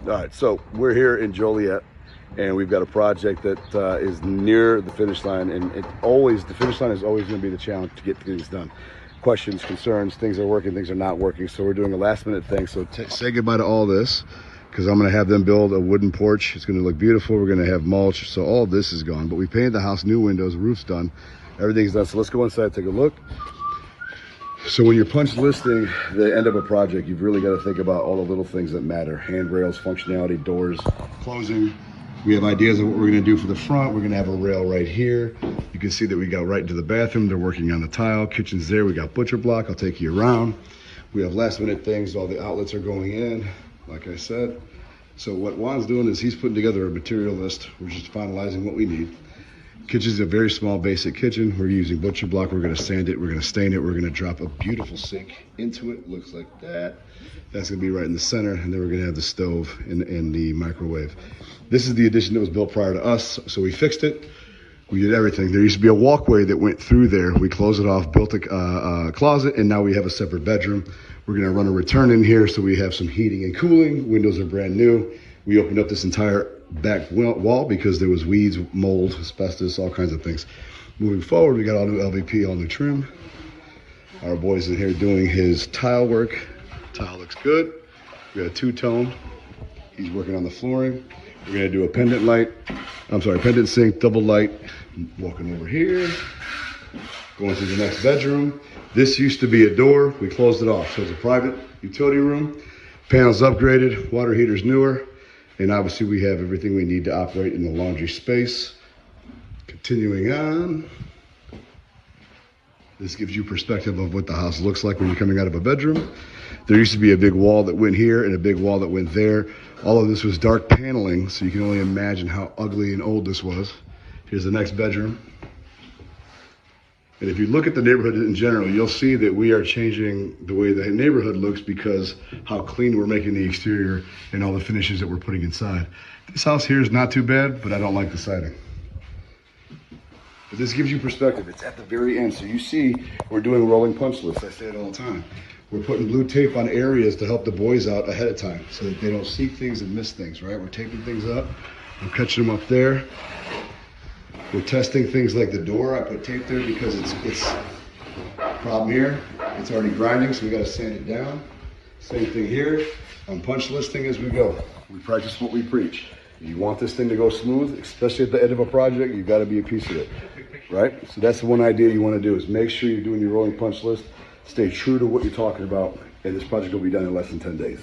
All right, so we're here in Joliet, and we've got a project that is near the finish line, and the finish line is always going to be the challenge to get things done. Questions, concerns, things are working, things are not working. So we're doing a last minute thing. So say goodbye to all this, because I'm going to have them build a wooden porch. It's going to look beautiful. We're going to have mulch. So all this is gone, but we painted the house, new windows, roof's done, everything's done. So let's go inside, take a look. So when you're punch listing the end of a project, you've really got to think about all the little things that matter. Handrails, functionality, doors, closing. We have ideas of what we're going to do for the front. We're going to have a rail right here. You can see that we got right into the bathroom. They're working on the tile. Kitchen's there. We got butcher block. I'll take you around. We have last minute things. All the outlets are going in, like I said. So what Juan's doing is he's putting together a material list. We're just finalizing what we need. Kitchen's a very small basic kitchen. We're using butcher block. We're going to sand it. We're going to stain it. We're going to drop a beautiful sink into it. Looks like that. That's going to be right in the center. And then we're going to have the stove and the microwave. This is the addition that was built prior to us. So we fixed it. We did everything. There used to be a walkway that went through there. We closed it off, built a closet, and now we have a separate bedroom. We're going to run a return in here so we have some heating and cooling. Windows are brand new. We opened up this entire back wall because there was weeds, mold, asbestos, all kinds of things. Moving forward, we got all new LVP, all new trim. Our boy's in here doing his tile work. Tile looks good. We got a two-tone. He's working on the flooring. We're gonna do a pendant sink, double light. Walking over here, going to the next bedroom. This used to be a door. We closed it off, so it's a private utility room. Panels upgraded, water heater's newer. And obviously we have everything we need to operate in the laundry space. Continuing on. This gives you perspective of what the house looks like when you're coming out of a bedroom. There used to be a big wall that went here and a big wall that went there. All of this was dark paneling, so you can only imagine how ugly and old this was. Here's the next bedroom. And if you look at the neighborhood in general, you'll see that we are changing the way the neighborhood looks because how clean we're making the exterior and all the finishes that we're putting inside. This house here is not too bad, but I don't like the siding. But this gives you perspective. It's at the very end. So you see, we're doing rolling punch lists. I say it all the time. We're putting blue tape on areas to help the boys out ahead of time so that they don't see things and miss things, right? We're taping things up. I'm catching them up there. We're testing things like the door. I put tape there because it's problem here. It's already grinding, so we got to sand it down. Same thing here. I'm punch listing as we go. We practice what we preach. You want this thing to go smooth, especially at the end of a project, you've got to be a piece of it, right? So that's the one idea you want to do is make sure you're doing your rolling punch list. Stay true to what you're talking about, and this project will be done in less than 10 days.